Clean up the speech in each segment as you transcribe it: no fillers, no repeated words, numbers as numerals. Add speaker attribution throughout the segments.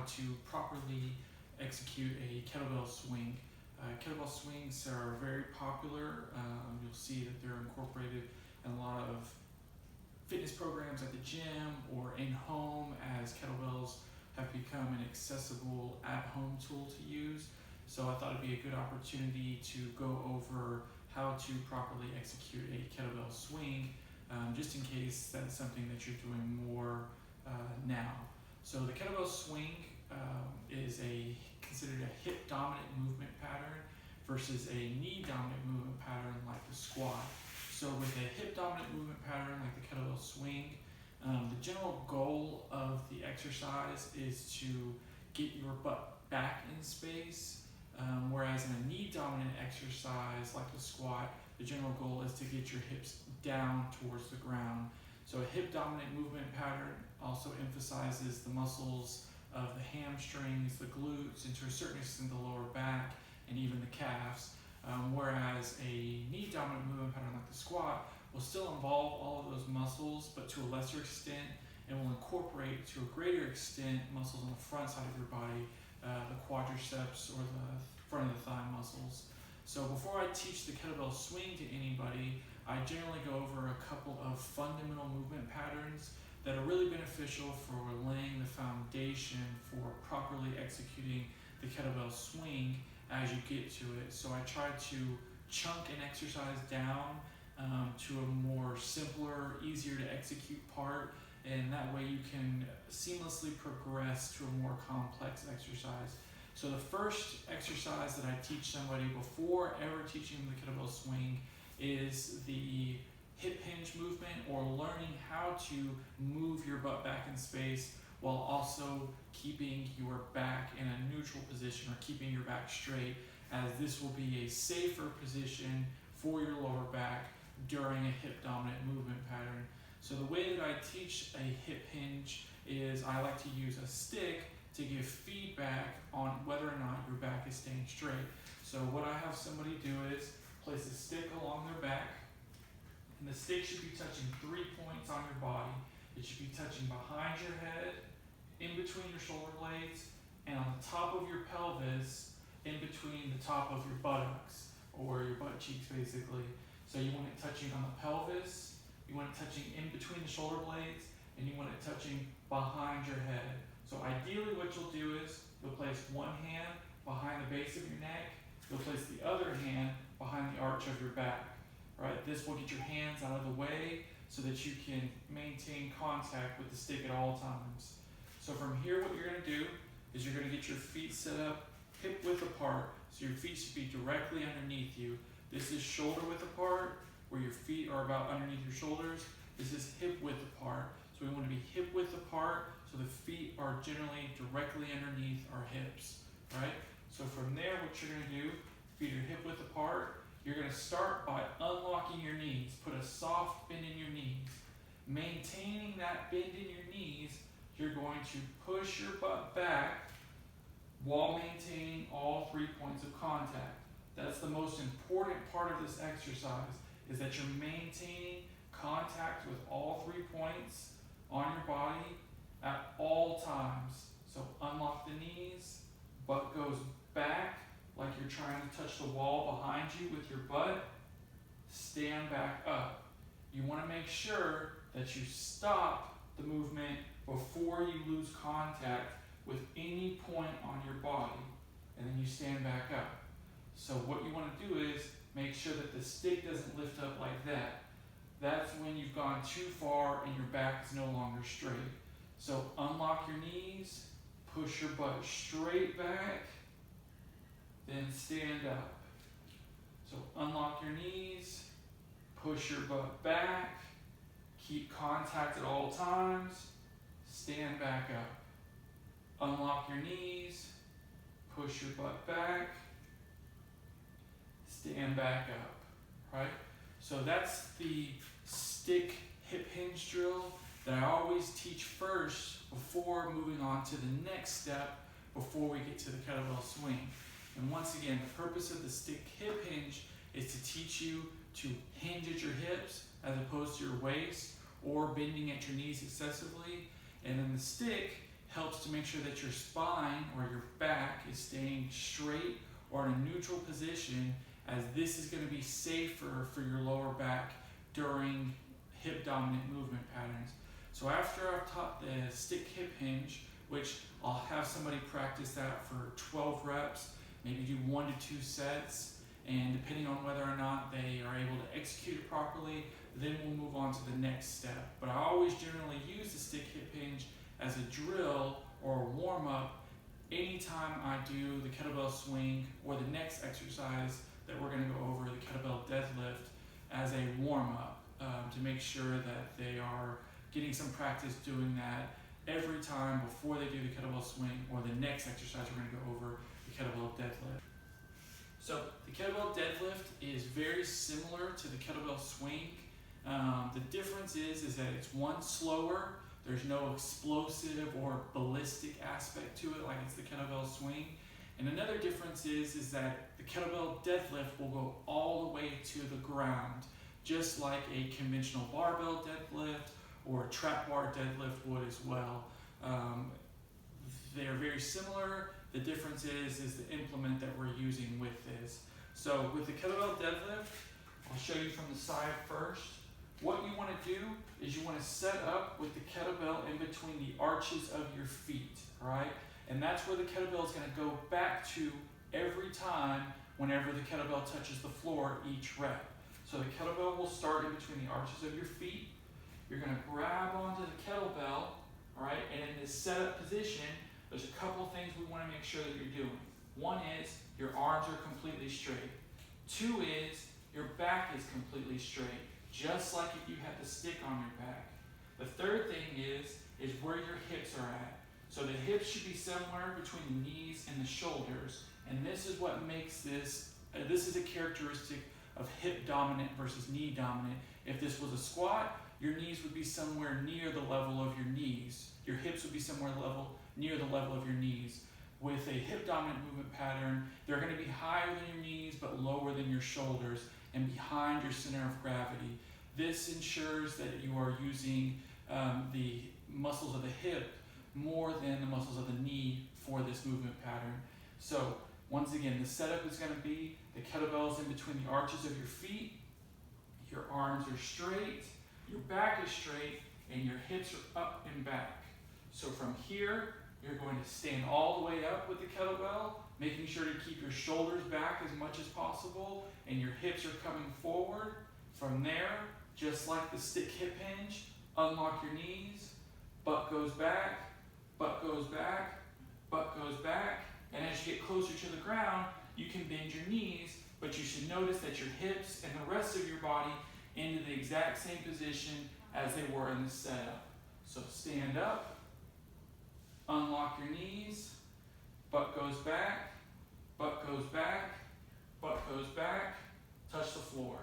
Speaker 1: how to properly execute a kettlebell swing. Kettlebell swings are very popular. You'll see that they're incorporated in a lot of fitness programs at the gym or in home, as kettlebells have become an accessible at-home tool to use. So I thought it'd be a good opportunity to go over how to properly execute a kettlebell swing, just in case that's something that you're doing more now. So the kettlebell swing is considered a hip dominant movement pattern versus a knee dominant movement pattern like the squat. So with a hip dominant movement pattern like the kettlebell swing, the general goal of the exercise is to get your butt back in space, whereas in a knee dominant exercise like the squat, the general goal is to get your hips down towards the ground. So a hip dominant movement pattern also emphasizes the muscles of the hamstrings, the glutes, and to a certain extent the lower back and even the calves. Whereas a knee dominant movement pattern like the squat will still involve all of those muscles, but to a lesser extent, and will incorporate to a greater extent muscles on the front side of your body, the quadriceps or the front of the thigh muscles. So before I teach the kettlebell swing to anybody, I generally go over a couple of fundamental movement patterns that are really beneficial for laying the foundation for properly executing the kettlebell swing as you get to it. So I try to chunk an exercise down to a more simpler, easier to execute part, and that way you can seamlessly progress to a more complex exercise. So the first exercise that I teach somebody before ever teaching them the kettlebell swing is the hip hinge movement, or learning how to move your butt back in space while also keeping your back in a neutral position or keeping your back straight, as this will be a safer position for your lower back during a hip dominant movement pattern. So the way that I teach a hip hinge is I like to use a stick to give feedback on whether or not your back is staying straight. So what I have somebody do is place a stick along their back, and the stick should be touching 3 points on your body. It should be touching behind your head, in between your shoulder blades, and on the top of your pelvis, in between the top of your buttocks, or your butt cheeks basically. So you want it touching on the pelvis, you want it touching in between the shoulder blades, and you want it touching behind your head. So ideally what you'll do is you'll place one hand behind the base of your neck, you'll place the other hand behind the arch of your back. Right? This will get your hands out of the way so that you can maintain contact with the stick at all times. So from here, what you're going to do is you're going to get your feet set up hip width apart, so your feet should be directly underneath you. This is shoulder width apart, where your feet are about underneath your shoulders. This is hip width apart, so we want to be hip width apart so the feet are generally directly underneath our hips. Right? So from there, what you're going to do, feet are hip width apart. You're going to start by unlocking your knees. Put a soft bend in your knees. Maintaining that bend in your knees, you're going to push your butt back while maintaining all 3 points of contact. That's the most important part of this exercise, is that you're maintaining contact with all 3 points on your body at all times. So unlock the knees, butt goes back, like you're trying to touch the wall behind you with your butt. Stand back up. You want to make sure that you stop the movement before you lose contact with any point on your body, and then you stand back up. So what you want to do is make sure that the stick doesn't lift up like that. That's when you've gone too far and your back is no longer straight. So unlock your knees, push your butt straight back, then stand up. So unlock your knees, push your butt back, keep contact at all times, stand back up. Unlock your knees, push your butt back, stand back up, right? So that's the stick hip hinge drill that I always teach first before moving on to the next step before we get to the kettlebell swing. And once again, the purpose of the stick hip hinge is to teach you to hinge at your hips as opposed to your waist, or bending at your knees excessively. And then the stick helps to make sure that your spine or your back is staying straight or in a neutral position, as this is going to be safer for your lower back during hip dominant movement patterns. So after I've taught the stick hip hinge, which I'll have somebody practice that for 12 reps, maybe do 1 to 2 sets, and depending on whether or not they are able to execute it properly, then we'll move on to the next step. But I always generally use the stick hip hinge as a drill or a warm-up anytime I do the kettlebell swing or the next exercise that we're going to go over, the kettlebell deadlift, as a warm-up to make sure that they are getting some practice doing that every time before they do the kettlebell swing or the next exercise we're going to go over, the kettlebell deadlift. So the kettlebell deadlift is very similar to the kettlebell swing. The difference is that it's one slower. There's no explosive or ballistic aspect to it like it's the kettlebell swing. And another difference is that the kettlebell deadlift will go all the way to the ground, just like a conventional barbell deadlift or a trap bar deadlift would as well. They're very similar. The difference is the implement that we're using with this. So with the kettlebell deadlift, I'll show you from the side first. What you want to do is you want to set up with the kettlebell in between the arches of your feet, right? And that's where the kettlebell is going to go back to every time whenever the kettlebell touches the floor each rep. So the kettlebell will start in between the arches of your feet. You're going to grab onto the kettlebell, all right? And in this setup position, there's a couple things we want to make sure that you're doing. One is your arms are completely straight. 2 is your back is completely straight, just like if you had the stick on your back. The third thing is where your hips are at. So the hips should be somewhere between the knees and the shoulders, and this is what makes this, this is a characteristic of hip dominant versus knee dominant. If this was a squat, your knees would be somewhere near the level of your knees. Your hips would be somewhere near the level of your knees. With a hip dominant movement pattern, they're going to be higher than your knees but lower than your shoulders and behind your center of gravity. This ensures that you are using the muscles of the hip more than the muscles of the knee for this movement pattern. So once again, the setup is going to be the kettlebells in between the arches of your feet, your arms are straight, your back is straight, and your hips are up and back. So from here, you're going to stand all the way up with the kettlebell, making sure to keep your shoulders back as much as possible, and your hips are coming forward. From there, just like the stick hip hinge, unlock your knees, butt goes back, butt goes back, butt goes back, and as you get closer to the ground, you can bend your knees, but you should notice that your hips and the rest of your body into the exact same position as they were in the setup. So stand up, unlock your knees, butt goes back, butt goes back, butt goes back, touch the floor.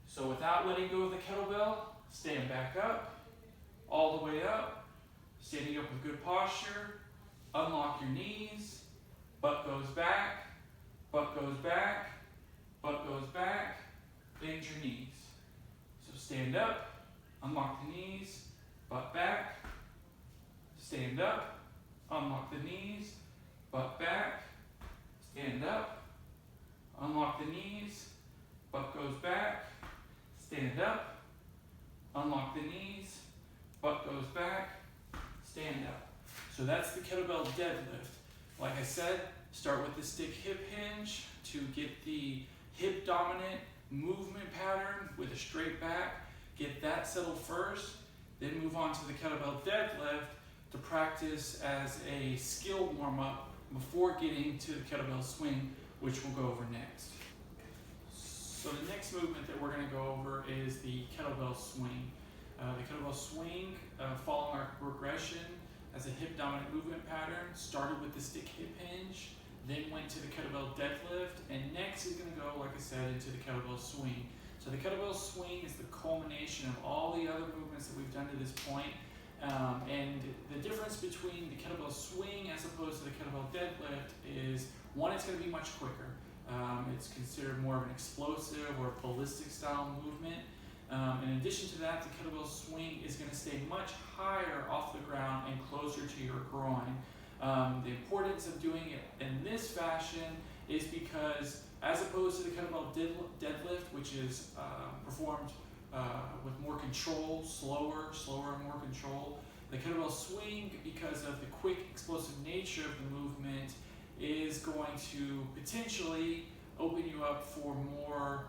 Speaker 1: So without letting go of the kettlebell, stand back up, all the way up, standing up with good posture, unlock your knees, butt goes back, butt goes back, butt goes back, bend your knees. So stand up, unlock the knees, butt back, stand up, unlock the knees, butt back, stand up, unlock the knees, butt goes back, stand up, unlock the knees, butt goes back, stand up. So that's the kettlebell deadlift. Like I said, start with the stick hip hinge to get the hip dominant movement pattern with a straight back. Get that settled first, then move on to the kettlebell deadlift to practice as a skill warm-up before getting to the kettlebell swing, which we'll go over next. So the next movement that we're going to go over is the kettlebell swing. The kettlebell swing, following our progression as a hip dominant movement pattern, started with the stick hip hinge, then went to the kettlebell deadlift, and next is going to go, like I said, into the kettlebell swing. So the kettlebell swing is the culmination of all the other movements that we've done to this point. And the difference between the kettlebell swing as opposed to the kettlebell deadlift is, one, it's going to be much quicker. It's considered more of an explosive or ballistic style movement. In addition to that, the kettlebell swing is going to stay much higher off the ground and closer to your groin. The importance of doing it in this fashion is because, as opposed to the kettlebell deadlift, which is performed with more control, slower and more control, the kettlebell swing, because of the quick, explosive nature of the movement, is going to potentially open you up for more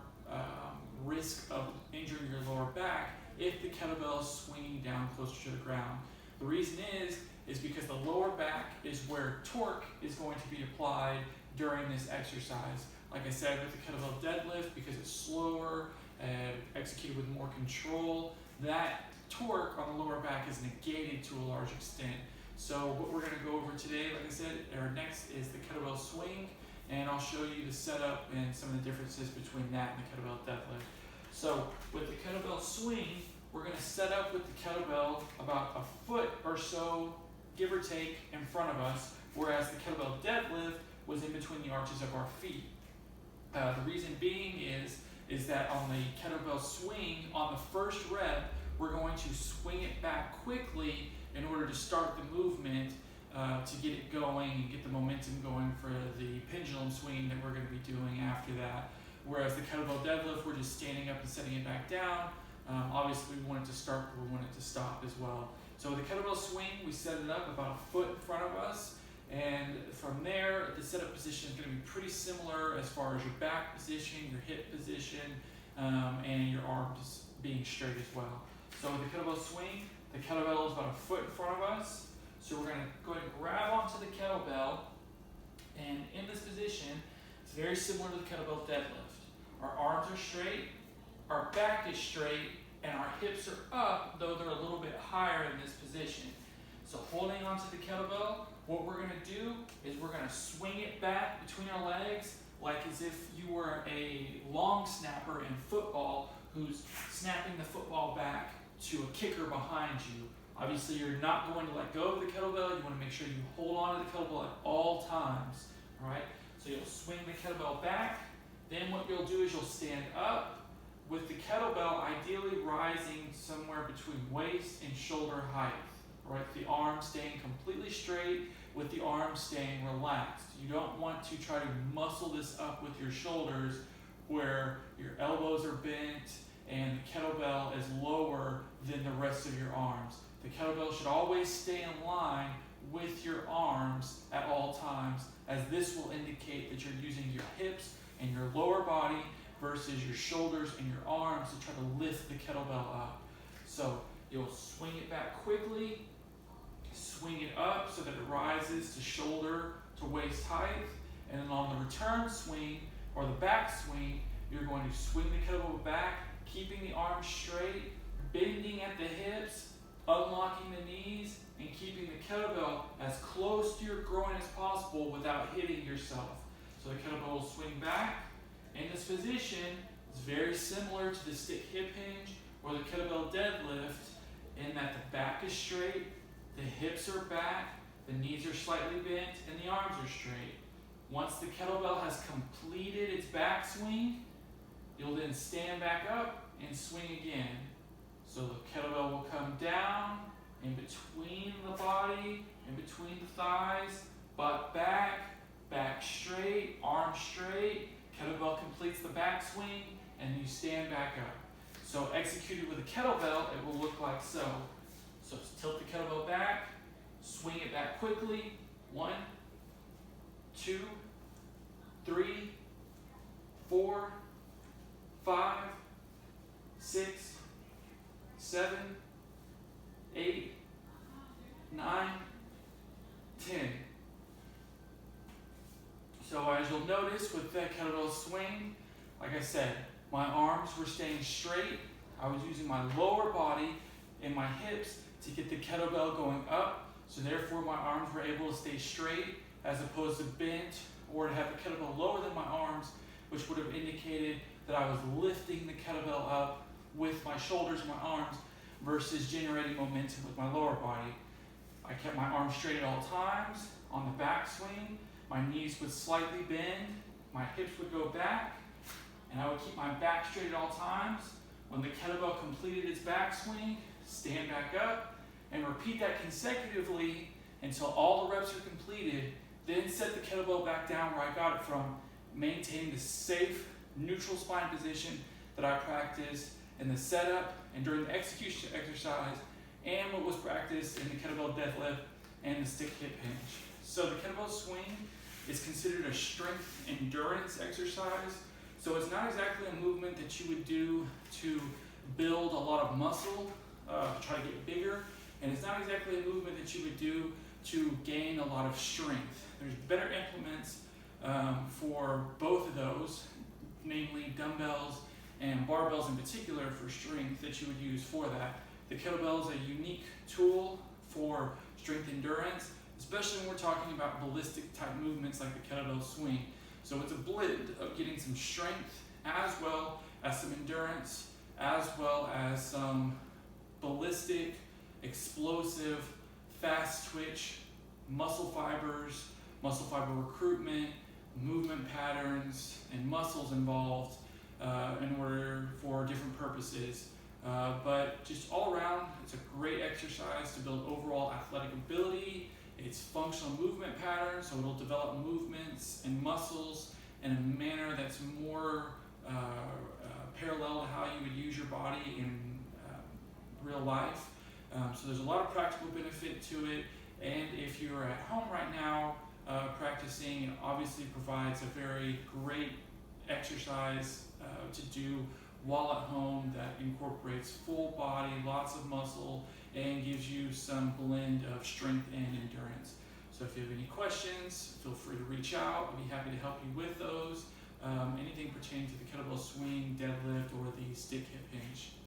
Speaker 1: risk of injuring your lower back if the kettlebell is swinging down closer to the ground. The reason is because the lower back is where torque is going to be applied during this exercise. Like I said, with the kettlebell deadlift, because it's slower and executed with more control, that torque on the lower back is negated to a large extent. So what we're going to go over today, like I said, our next is the kettlebell swing, and I'll show you the setup and some of the differences between that and the kettlebell deadlift. So with the kettlebell swing, we're going to set up with the kettlebell about a foot or so, give or take, in front of us, whereas the kettlebell deadlift was in between the arches of our feet. The reason being is that on the kettlebell swing, on the first rep, we're going to swing it back quickly in order to start the movement, to get it going and get the momentum going for the pendulum swing that we're going to be doing after that. Whereas the kettlebell deadlift, we're just standing up and setting it back down. Obviously, we want it to start, but we want it to stop as well. So with the kettlebell swing, we set it up about a foot in front of us. And from there, the setup position is going to be pretty similar as far as your back position, your hip position, and your arms being straight as well. So with the kettlebell swing, the kettlebell is about a foot in front of us. So we're going to go ahead and grab onto the kettlebell. And in this position, it's very similar to the kettlebell deadlift. Our arms are straight, our back is straight, and our hips are up, though they're a little bit higher in this position. So holding onto the kettlebell, what we're going to do is we're going to swing it back between our legs like as if you were a long snapper in football who's snapping the football back to a kicker behind you. Obviously, you're not going to let go of the kettlebell. You want to make sure you hold on to the kettlebell at all times. All right? So you'll swing the kettlebell back. Then what you'll do is you'll stand up with the kettlebell ideally rising somewhere between waist and shoulder height. All right? The arms staying completely straight with the arms staying relaxed. You don't want to try to muscle this up with your shoulders where your elbows are bent and the kettlebell is lower than the rest of your arms. The kettlebell should always stay in line with your arms at all times, as this will indicate that you're using your hips and your lower body versus your shoulders and your arms to try to lift the kettlebell up. So you'll swing it back quickly, swing it up so that it rises to shoulder to waist height, and then on the return swing or the back swing, you're going to swing the kettlebell back, keeping the arms straight, bending at the hips, unlocking the knees, and keeping the kettlebell as close to your groin as possible without hitting yourself. So the kettlebell will swing back. In this position, it's very similar to the stick hip hinge or the kettlebell deadlift in that the back is straight, the hips are back, the knees are slightly bent, and the arms are straight. Once the kettlebell has completed its back swing, you'll then stand back up and swing again. So the kettlebell will come down in between the body, in between the thighs, butt back, back straight, arms straight. Kettlebell completes the back swing, and you stand back up. So executed with a kettlebell, it will look like so. So tilt the kettlebell back, swing it back quickly. 1, 2, 3, 4, 5, 6, 7, 8, 9, 10. So as you'll notice with that kettlebell swing, like I said, my arms were staying straight. I was using my lower body and my hips to get the kettlebell going up. So therefore my arms were able to stay straight as opposed to bent or to have the kettlebell lower than my arms, which would have indicated that I was lifting the kettlebell up with my shoulders and my arms versus generating momentum with my lower body. I kept my arms straight at all times. On the back swing, my knees would slightly bend, my hips would go back, and I would keep my back straight at all times. When the kettlebell completed its backswing, stand back up and repeat that consecutively until all the reps are completed. Then set the kettlebell back down where I got it from, maintaining the safe, neutral spine position that I practiced in the setup and during the execution exercise, and what was practiced in the kettlebell deadlift and the stick hip hinge. So the kettlebell swing is considered a strength endurance exercise. So it's not exactly a movement that you would do to build a lot of muscle, to try to get bigger, and it's not exactly a movement that you would do to gain a lot of strength. There's better implements for both of those, namely dumbbells and barbells in particular for strength that you would use for that. The kettlebell is a unique tool for strength endurance, especially when we're talking about ballistic type movements like the kettlebell swing. So it's a blend of getting some strength as well as some endurance, as well as some ballistic, explosive, fast twitch, muscle fiber recruitment, movement patterns, and muscles involved in order for different purposes. But just all around, it's a great exercise to build overall athletic ability. It's functional movement patterns, so it'll develop movements and muscles in a manner that's more parallel to how you would use your body in real life. So there's a lot of practical benefit to it, and if you're at home right now practicing, it obviously provides a very great exercise to do while at home that incorporates full body, lots of muscle, and gives you some blend of strength and endurance. So if you have any questions, feel free to reach out. I'll be happy to help you with those. Anything pertaining to the kettlebell swing, deadlift, or the stick hip hinge.